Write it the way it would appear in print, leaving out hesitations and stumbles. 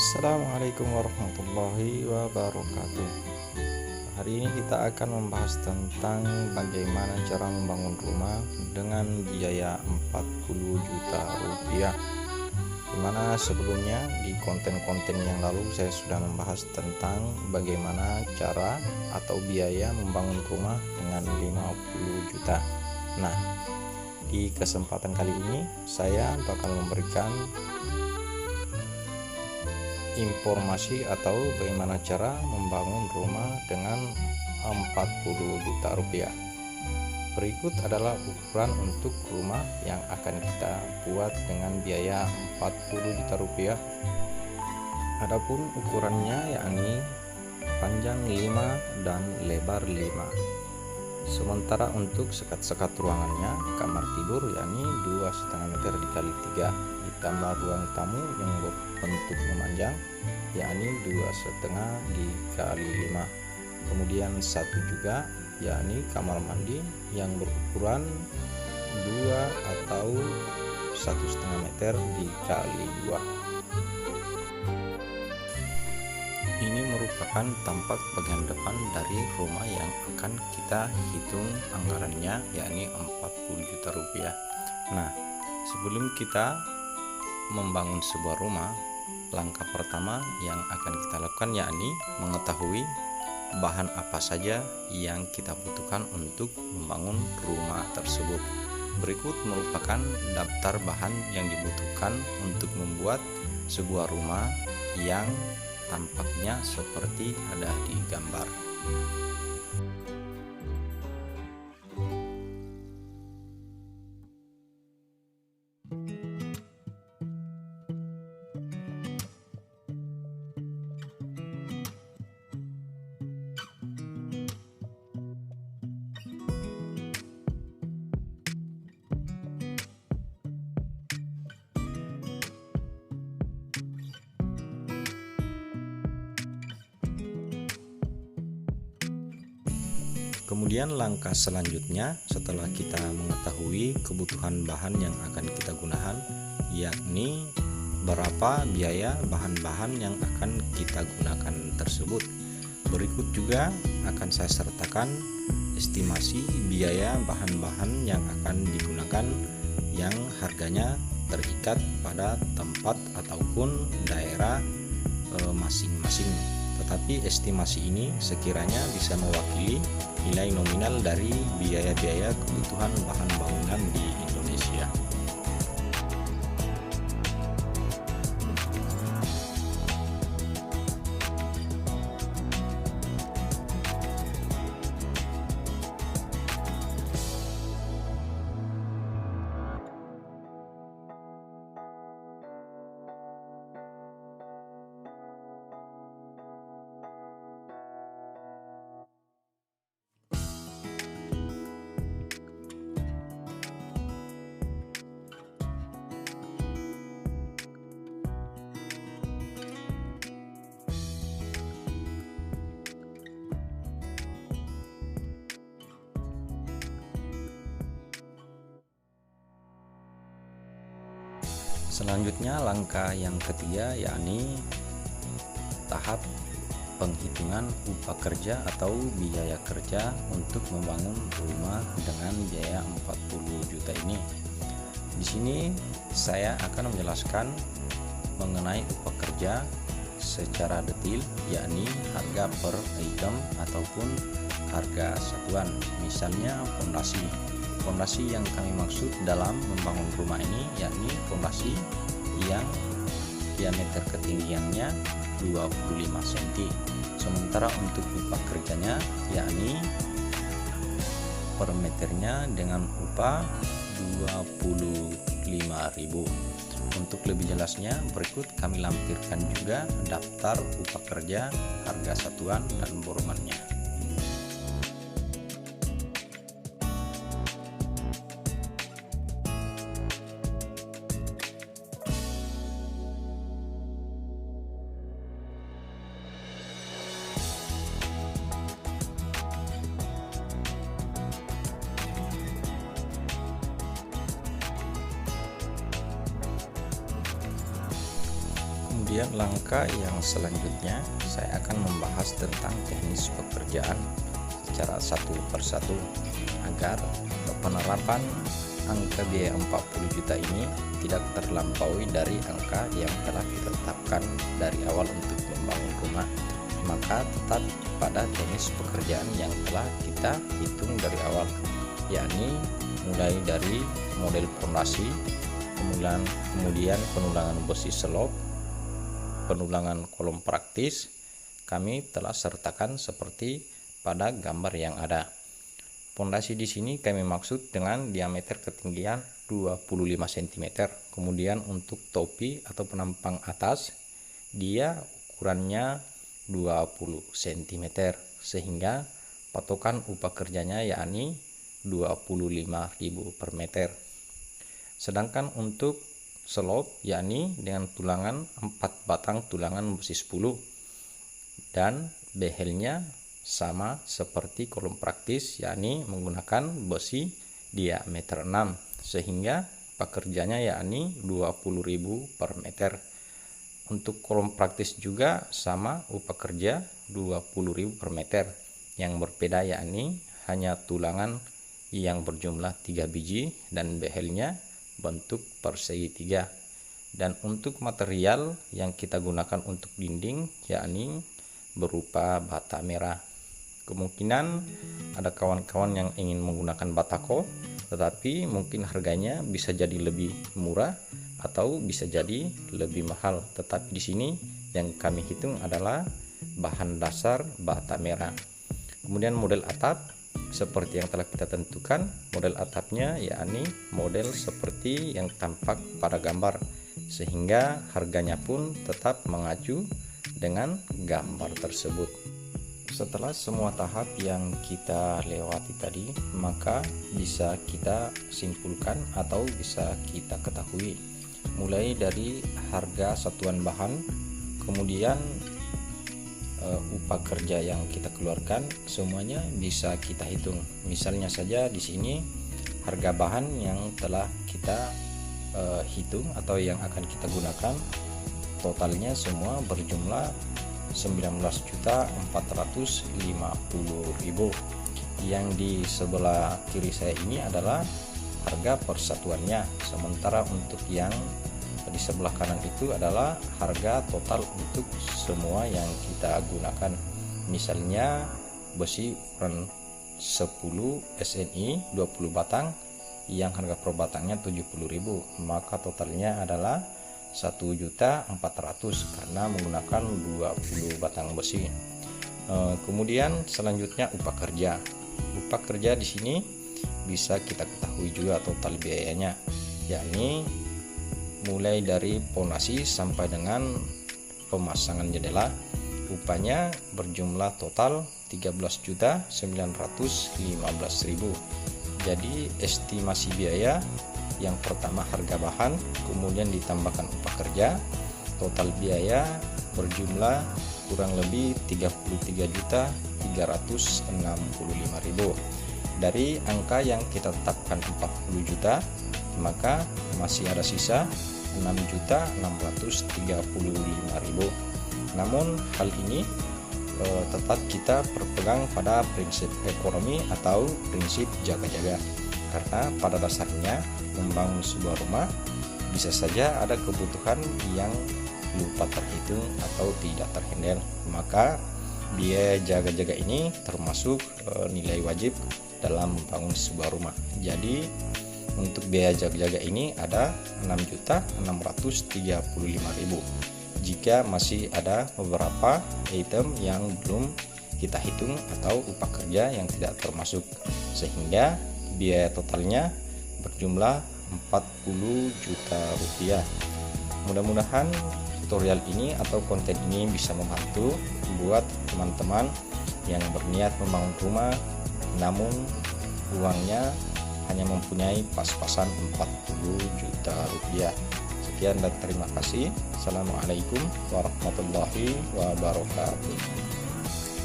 Assalamualaikum warahmatullahi wabarakatuh. Hari ini kita akan membahas tentang bagaimana cara membangun rumah dengan biaya 40 juta rupiah. Dimana sebelumnya di konten-konten yang lalu saya sudah membahas tentang bagaimana cara atau biaya membangun rumah dengan 50 juta. Nah, di kesempatan kali ini saya bakal memberikan informasi atau bagaimana cara membangun rumah dengan 40 juta rupiah. Berikut adalah ukuran untuk rumah yang akan kita buat dengan biaya 40 juta rupiah. Adapun ukurannya yakni panjang 5 dan lebar 5. Sementara untuk sekat-sekat ruangannya, kamar tidur yakni 2,5 meter dikali 3, ditambah ruang tamu yang berbentuk memanjang yakni 2,5 dikali 5. Kemudian satu juga yakni kamar mandi yang berukuran 2 atau 1,5 meter dikali 2. Ini merupakan tampak bagian depan dari rumah yang akan kita hitung anggarannya yakni 40 juta rupiah. Nah, sebelum kita membangun sebuah rumah, langkah pertama yang akan kita lakukan yakni mengetahui bahan apa saja yang kita butuhkan untuk membangun rumah tersebut. Berikut merupakan daftar bahan yang dibutuhkan untuk membuat sebuah rumah yang tampaknya seperti ada di gambar. Kemudian langkah selanjutnya setelah kita mengetahui kebutuhan bahan yang akan kita gunakan, yakni berapa biaya bahan-bahan yang akan kita gunakan tersebut. Berikut juga akan saya sertakan estimasi biaya bahan-bahan yang akan digunakan yang harganya terikat pada tempat ataupun daerah masing-masing. Tetapi estimasi ini sekiranya bisa mewakili nilai nominal dari biaya-biaya kebutuhan bahan bangunan di Indonesia. Selanjutnya langkah yang ketiga yakni tahap penghitungan upah kerja atau biaya kerja untuk membangun rumah dengan biaya 40 juta ini. Di sini saya akan menjelaskan mengenai upah kerja secara detail, yakni harga per item ataupun harga satuan. Misalnya fondasi. Fondasi yang kami maksud dalam membangun rumah ini yakni fondasi yang diameter ketinggiannya 25 cm. Sementara untuk upah kerjanya yakni per meternya dengan upah 25.000. Untuk lebih jelasnya berikut kami lampirkan juga daftar upah kerja, harga satuan dan bormannya. Kemudian langkah yang selanjutnya saya akan membahas tentang teknis pekerjaan secara satu persatu agar penerapan angka biaya 40 juta ini tidak terlampaui dari angka yang telah kita tetapkan dari awal untuk membangun rumah. Maka tetap pada teknis pekerjaan yang telah kita hitung dari awal, yakni mulai dari model fondasi, kemudian penulangan besi selop, penulangan kolom praktis kami telah sertakan seperti pada gambar yang ada. Fondasi di sini kami maksud dengan diameter ketinggian 25 cm. Kemudian untuk topi atau penampang atas dia ukurannya 20 cm, sehingga patokan upah kerjanya yakni 25.000 per meter. Sedangkan untuk selop yakni dengan tulangan 4 batang tulangan besi 10 dan behelnya sama seperti kolom praktis, yakni menggunakan besi diameter 6, sehingga pekerjanya yakni 20.000 per meter. Untuk kolom praktis juga sama upah kerja 20.000 per meter. Yang berbeda yakni hanya tulangan yang berjumlah 3 biji dan behelnya bentuk persegi 3. Dan untuk material yang kita gunakan untuk dinding yakni berupa bata merah. Kemungkinan ada kawan-kawan yang ingin menggunakan batako, tetapi mungkin harganya bisa jadi lebih murah atau bisa jadi lebih mahal. Tetapi di sini yang kami hitung adalah bahan dasar bata merah. Kemudian model atap seperti yang telah kita tentukan, model atapnya yakni model seperti yang tampak pada gambar, sehingga harganya pun tetap mengacu dengan gambar tersebut. Setelah semua tahap yang kita lewati tadi, maka bisa kita simpulkan atau bisa kita ketahui mulai dari harga satuan bahan, kemudian upah kerja yang kita keluarkan, semuanya bisa kita hitung. Misalnya saja di sini harga bahan yang telah kita hitung atau yang akan kita gunakan, totalnya semua berjumlah 19.450.000. Yang di sebelah kiri saya ini adalah harga persatuannya, sementara untuk yang di sebelah kanan itu adalah harga total untuk semua yang kita gunakan. Misalnya besi ukuran 10 SNI 20 batang yang harga per batangnya 70.000, maka totalnya adalah 1.400.000 karena menggunakan 20 batang besi. Kemudian selanjutnya upah kerja. Upah kerja di sini bisa kita ketahui juga total biayanya, yakni mulai dari fondasi sampai dengan pemasangan jendela. Upahnya berjumlah total 13.915.000. Jadi estimasi biaya yang pertama harga bahan, kemudian ditambahkan upah kerja, total biaya berjumlah kurang lebih 33.365.000. Dari angka yang kita tetapkan 40 juta, maka masih ada sisa 6.635.000. Namun hal ini tetap kita berpegang pada prinsip ekonomi atau prinsip jaga-jaga, karena pada dasarnya membangun sebuah rumah bisa saja ada kebutuhan yang lupa terhitung atau tidak terhandle, maka biaya jaga-jaga ini termasuk nilai wajib dalam membangun sebuah rumah. Jadi untuk biaya jaga-jaga ini ada 6.635.000. Jika masih ada beberapa item yang belum kita hitung atau upah kerja yang tidak termasuk, sehingga biaya totalnya berjumlah 40 juta rupiah. Mudah-mudahan tutorial ini atau konten ini bisa membantu buat teman-teman yang berniat membangun rumah namun uangnya hanya mempunyai pas-pasan 40 juta rupiah. Sekian dan terima kasih. Assalamualaikum warahmatullahi wabarakatuh.